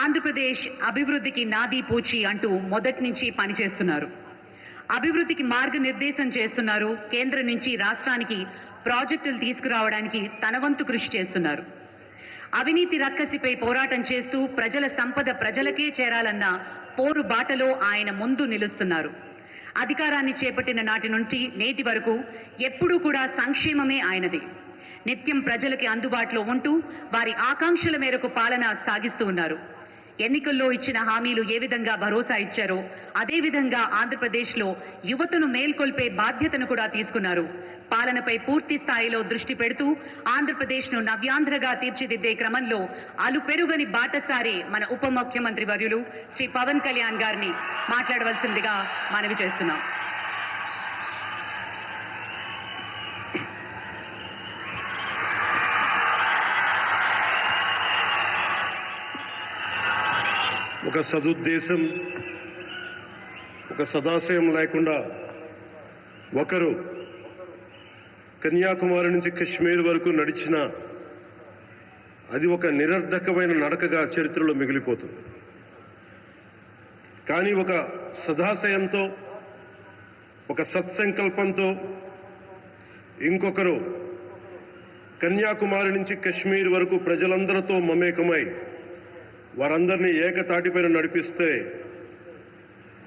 ఆంధ్రప్రదేశ్ అభివృద్ధికి నాది పూచి అంటూ మొదటి నుంచి పనిచేస్తున్నారు. అభివృద్ధికి మార్గనిర్దేశం చేస్తున్నారు. కేంద్రం నుంచి రాష్ట్రానికి ప్రాజెక్టులు తీసుకురావడానికి తన వంతు కృషి చేస్తున్నారు. అవినీతి రక్కసిపై పోరాటం చేస్తూ ప్రజల సంపద ప్రజలకే చేరాలన్న పోరు బాటలో ఆయన ముందు నిలుస్తున్నారు. అధికారాన్ని చేపట్టిన నాటి నుండి నేటి వరకు ఎప్పుడూ కూడా సంక్షేమమే ఆయనది. నిత్యం ప్రజలకి అందుబాటులో ఉంటూ వారి ఆకాంక్షల మేరకు పాలన సాగిస్తూ ఉన్నారు. ఎన్నికల్లో ఇచ్చిన హామీలు ఏ విధంగా భరోసా ఇచ్చారో అదే విధంగా ఆంధ్రప్రదేశ్లో యువతను మేల్కొల్పే బాధ్యతను కూడా తీసుకున్నారు. పాలనపై పూర్తి స్థాయిలో దృష్టి పెడుతూ ఆంధ్రప్రదేశ్ను నవ్యాంధ్రగా తీర్చిదిద్దే క్రమంలో అలుపెరుగని బాటసారి మన ఉప ముఖ్యమంత్రి వర్యులు శ్రీ పవన్ కళ్యాణ్ గారిని మాట్లాడవలసిందిగా మనవి చేస్తున్నాం. ఒక సదుద్దేశం, ఒక సదాశయం లేకుండా ఒకరు కన్యాకుమారి నుంచి కశ్మీర్ వరకు నడిచిన అది ఒక నిరర్ధకమైన నడకగా చరిత్రలో మిగిలిపోతుంది. కానీ ఒక సదాశయంతో, ఒక సత్సంకల్పంతో ఇంకొకరు కన్యాకుమారి నుంచి కశ్మీర్ వరకు ప్రజలందరితో మమేకమై వారందరినీ ఏకతాటిపైన నడిపిస్తే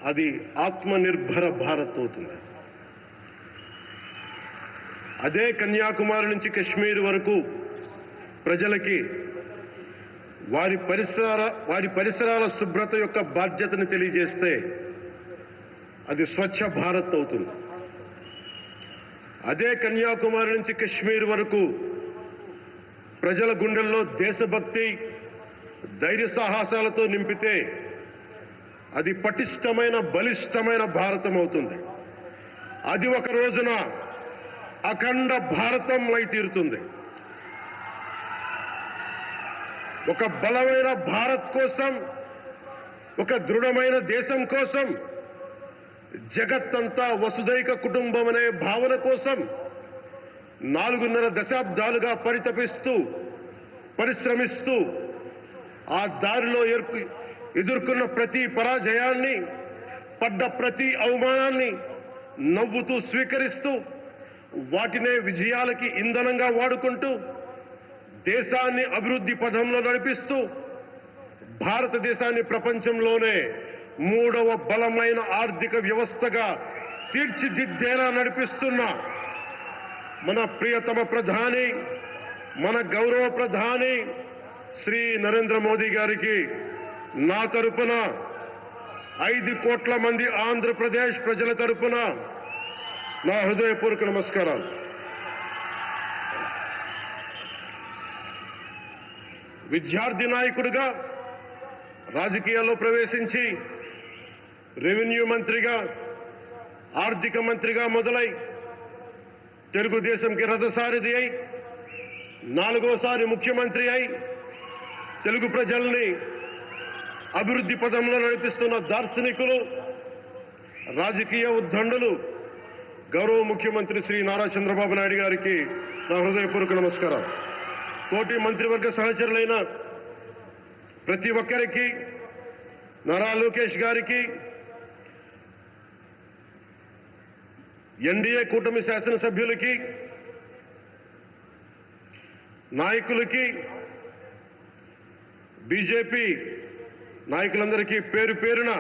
అది ఆత్మనిర్భర భారత్ అవుతుంది. అదే కన్యాకుమారి నుంచి కశ్మీర్ వరకు ప్రజలకి వారి పరిసరాల శుభ్రత యొక్క బాధ్యతను తెలియజేస్తే అది స్వచ్ఛ భారత్ అవుతుంది. అదే కన్యాకుమారి నుంచి కశ్మీర్ వరకు ప్రజల గుండెల్లో దేశభక్తి, ధైర్య సాహసాలతో నింపితే అది పటిష్టమైన, బలిష్టమైన భారతం అవుతుంది. అది ఒక రోజున అఖండ భారతం అయి తీరుతుంది. ఒక బలమైన భారత్ కోసం, ఒక దృఢమైన దేశం కోసం, జగత్తంతా వసుదైక కుటుంబం అనే భావన కోసం 4.5 దశాబ్దాలుగా పరిశ్రమిస్తూ ఆ దారిలో ఎదుర్కొన్న ప్రతి పరాజయాన్ని, పడ్డ ప్రతి అవమానాన్ని నవ్వుతూ స్వీకరిస్తూ వాటినే విజయాలకి ఇంధనంగా వాడుకుంటూ దేశాన్ని అభివృద్ధి పథంలో నడిపిస్తూ భారతదేశాన్ని ప్రపంచంలోనే 3వ బలమైన ఆర్థిక వ్యవస్థగా తీర్చిదిద్దేలా నడిపిస్తున్న మన ప్రియతమ ప్రధాని, మన గౌరవ ప్రధాని శ్రీ నరేంద్ర మోదీ గారికి నా తరపున 5 కోట్ల మంది ఆంధ్రప్రదేశ్ ప్రజల తరపున నా హృదయపూర్వక నమస్కారాలు. విద్యార్థి నాయకుడిగా రాజకీయాల్లో ప్రవేశించి రెవెన్యూ మంత్రిగా, ఆర్థిక మంత్రిగా మొదలై తెలుగుదేశంకి రథసారథి అయి 4వసారి ముఖ్యమంత్రి అయి తెలుగు ప్రజల్ని అభివృద్ధి పదంలో నడిపిస్తున్న దార్శనికులు, రాజకీయ ఉద్దండులు గౌరవ ముఖ్యమంత్రి శ్రీ నారా చంద్రబాబు నాయుడు గారికి నా హృదయపూర్వక నమస్కారం. తోటి మంత్రివర్గ సహచరులైన ప్రతి ఒక్కరికి, నారా లోకేష్ గారికి, ఎన్డీఏ కూటమి శాసనసభ్యులకి, నాయకులకి, బీజేపీ నాయకులందరికీ పేరు పేరున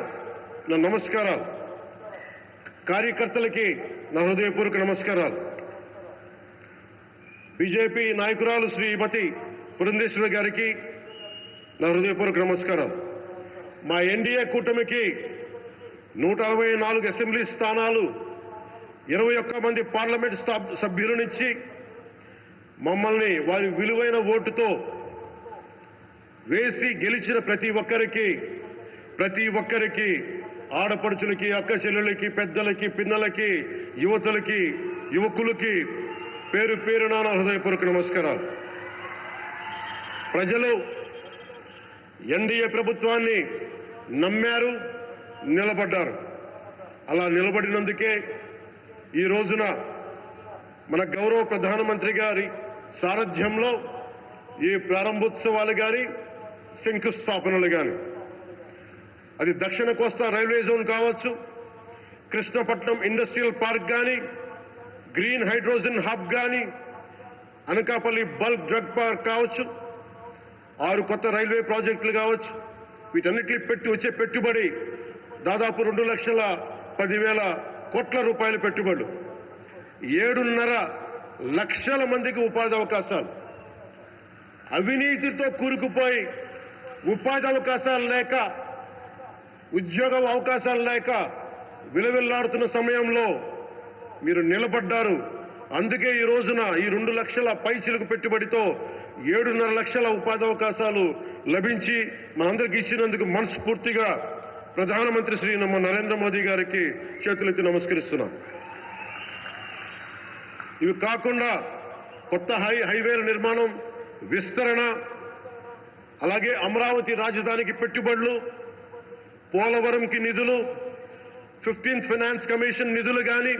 నా నమస్కారాలు. కార్యకర్తలకి నా హృదయపూర్వక నమస్కారాలు. బీజేపీ నాయకురాలు శ్రీమతి పురంధేశ్వరి గారికి నా హృదయపూర్వక నమస్కారాలు. మా ఎన్డీఏ కూటమికి 164 అసెంబ్లీ స్థానాలు, 21 మంది పార్లమెంట్ సభ్యులనిచ్చి మమ్మల్ని వారి విలువైన ఓటుతో వేసి గెలిచిన ప్రతి ఒక్కరికి ఆడపడుచులకి, అక్క చెల్లెళ్ళకి, పెద్దలకి, పిన్నలకి, యువతులకి, యువకులకి పేరు పేరున నా హృదయపూర్వక నమస్కారాలు. ప్రజలు ఎన్డీఏ ప్రభుత్వాన్ని నమ్మారు, నిలబడ్డారు. అలా నిలబడినందుకే ఈ రోజున మన గౌరవ ప్రధానమంత్రి గారి సారథ్యంలో ఈ ప్రారంభోత్సవాలు కానీ, శంకుస్థాపనలు కానీ, అది దక్షిణ కోస్తా రైల్వే జోన్ కావచ్చు, కృష్ణపట్నం ఇండస్ట్రియల్ పార్క్ కానీ, గ్రీన్ హైడ్రోజన్ హబ్ కానీ, అనకాపల్లి బల్క్ డ్రగ్ పార్క్ కావచ్చు, 6 కొత్త రైల్వే ప్రాజెక్టులు కావచ్చు, వీటన్నిటికీ వచ్చే పెట్టుబడి దాదాపు 2,10,000 కోట్ల రూపాయల పెట్టుబడులు, 7.5 లక్షల మందికి ఉపాధి అవకాశాలు. అవినీతితో కూరుకుపోయి ఉపాధి అవకాశాలు లేక, ఉద్యోగ అవకాశాలు లేక విలవిల్లాడుతున్న సమయంలో మీరు నిలబడ్డారు. అందుకే ఈ రోజున ఈ 2 లక్షల పైచిలకు పెట్టుబడితో 7.5 లక్షల ఉపాధి అవకాశాలు లభించి మనందరికీ ఇచ్చినందుకు మనస్ఫూర్తిగా ప్రధానమంత్రి శ్రీ నరేంద్ర మోదీ గారికి చేతులెత్తి నమస్కరిస్తున్నాం. ఇవి కాకుండా కొత్త హైవేల నిర్మాణం, విస్తరణ, అలాగే అమరావతి రాజధానికి పెట్టుబడులు, పోలవరంకి నిధులు, 15th ఫైనాన్స్ కమిషన్ నిధులు కానీ,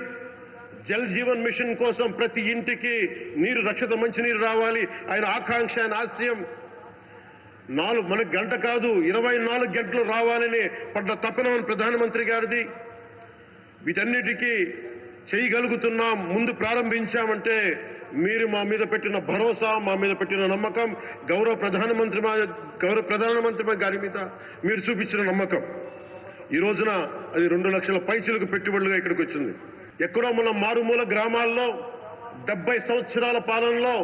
జల్ జీవన్ మిషన్ కోసం ప్రతి ఇంటికి నీరు, రక్షిత మంచినీరు రావాలి, ఆయన ఆకాంక్ష, ఆయన ఆశయం. మనకు గంట కాదు 24 గంటలు రావాలని పడ్డ తపన ప్రధానమంత్రి గారిది. వీటన్నిటికీ చేయగలుగుతున్నాం, ముందు ప్రారంభించామంటే మీరు మా మీద పెట్టిన భరోసా, మా మీద పెట్టిన నమ్మకం, గౌరవ ప్రధానమంత్రి గారి మీద మీరు చూపించిన నమ్మకం. ఈ రోజున అది 2 లక్షల పైచిలకు పెట్టుబడులుగా ఇక్కడికి వచ్చింది. ఎక్కడో మన మారుమూల గ్రామాల్లో 70 సంవత్సరాల పాలనలో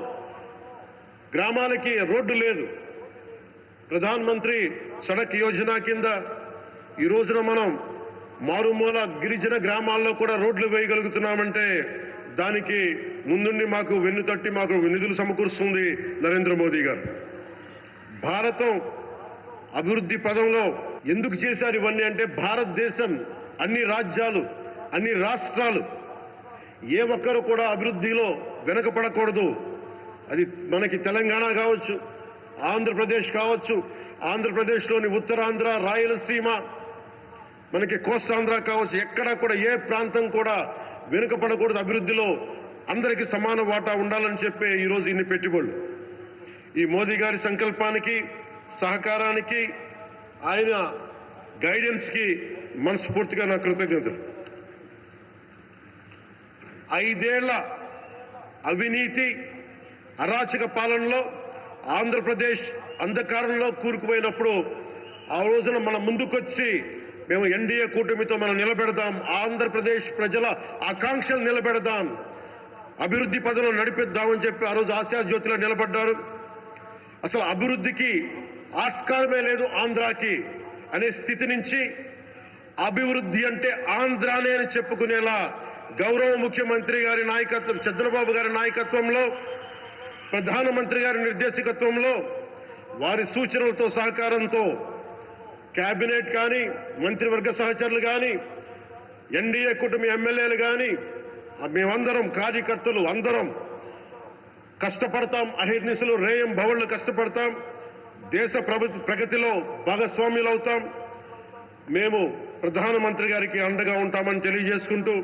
గ్రామాలకి రోడ్డు లేదు. ప్రధానమంత్రి సడక్ యోజన కింద ఈ రోజున మనం మారుమూల గిరిజన గ్రామాల్లో కూడా రోడ్లు వేయగలుగుతున్నామంటే దానికి ముందుండి మాకు వెన్నుతట్టి మాకు నిధులు సమకూరుస్తుంది నరేంద్ర మోదీ గారు. భారతం అభివృద్ధి పదంలో ఎందుకు చేశారు ఇవన్నీ అంటే, భారతదేశం అన్ని రాజ్యాలు, అన్ని రాష్ట్రాలు ఏ ఒక్కరు కూడా అభివృద్ధిలో వెనకపడకూడదు. అది మనకి తెలంగాణ కావచ్చు, ఆంధ్రప్రదేశ్ కావచ్చు, ఆంధ్రప్రదేశ్లోని ఉత్తరాంధ్ర, రాయలసీమ, మనకి కోస్తాంధ్ర కావచ్చు, ఎక్కడా కూడా ఏ ప్రాంతం కూడా వెనుకపడకూడదు. అభివృద్ధిలో అందరికీ సమాన వాటా ఉండాలని చెప్పే ఈరోజు ఇన్ని పెట్టుబడులు. ఈ మోదీ గారి సంకల్పానికి, సహకారానికి, ఆయన గైడెన్స్కి మనస్ఫూర్తిగా నా కృతజ్ఞతలు. 5 ఏళ్ల అవినీతి అరాచక పాలనలో ఆంధ్రప్రదేశ్ అంధకారంలో కూరుకుపోయినప్పుడు ఆ రోజున మన ముందుకొచ్చి మేము ఎన్డీఏ కూటమితో మనం నిలబెడదాం, ఆంధ్రప్రదేశ్ ప్రజల ఆకాంక్షలు నిలబెడదాం, అభివృద్ధి పదంలో నడిపిద్దామని చెప్పి ఆ రోజు ఆశాజ్యోతిలో నిలబడ్డారు. అసలు అభివృద్ధికి ఆస్కారమే లేదు ఆంధ్రాకి అనే స్థితి నుంచి అభివృద్ధి అంటే ఆంధ్రానే అని చెప్పుకునేలా గౌరవ ముఖ్యమంత్రి గారి నాయకత్వం, చంద్రబాబు గారి నాయకత్వంలో, ప్రధానమంత్రి గారి నిర్దేశకత్వంలో, వారి సూచనలతో సహకారంతో కేబినెట్ కానీ, మంత్రివర్గ సహచరులు కానీ, ఎన్డీఏ కూటమి ఎమ్మెల్యేలు కానీ, మేమందరం కార్యకర్తలు అందరం కష్టపడతాం. అహిర్నిశలు రేయం భవళ్లు కష్టపడతాం. దేశ ప్రగతిలో భాగస్వాములు అవుతాం. మేము ప్రధానమంత్రి గారికి అండగా ఉంటామని తెలియజేసుకుంటూ,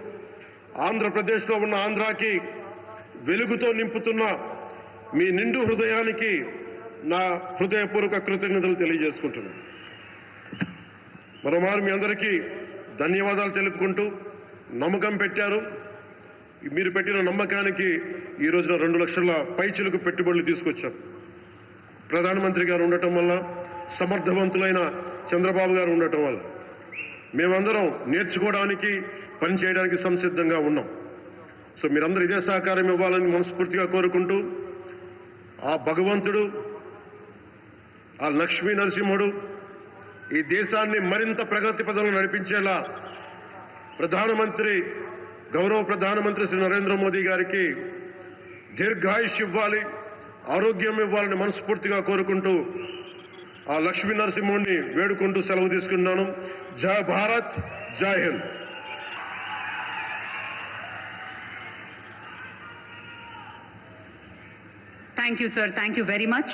ఆంధ్రప్రదేశ్లో ఉన్న ఆంధ్రాకి వెలుగుతో నింపుతున్న మీ నిండు హృదయానికి నా హృదయపూర్వక కృతజ్ఞతలు తెలియజేసుకుంటున్నాను. మరోమారు మీ అందరికీ ధన్యవాదాలు తెలుపుకుంటూ, నమ్మకం పెట్టారు. మీరు పెట్టిన నమ్మకానికి ఈ రోజున 2 లక్షల పైచిలకు పెట్టుబడులు తీసుకొచ్చాం. ప్రధానమంత్రి గారు ఉండటం వల్ల, సమర్థవంతులైన చంద్రబాబు గారు ఉండటం వల్ల మేమందరం నేర్చుకోవడానికి, పనిచేయడానికి సంసిద్ధంగా ఉన్నాం. సో మీరందరూ ఇదే సహకారం ఇవ్వాలని మనస్ఫూర్తిగా కోరుకుంటూ, ఆ భగవంతుడు, ఆ లక్ష్మీ నరసింహుడు ఈ దేశాన్ని మరింత ప్రగతి పదంలో నడిపించేలా గౌరవ ప్రధానమంత్రి శ్రీ నరేంద్ర మోదీ గారికి దీర్ఘాయుష్ ఇవ్వాలి, ఆరోగ్యం ఇవ్వాలని మనస్ఫూర్తిగా కోరుకుంటూ, ఆ లక్ష్మీ నరసింహుడిని వేడుకుంటూ సెలవు తీసుకున్నాను. జై భారత్, జై Hind. Thank you, sir. Thank you very much.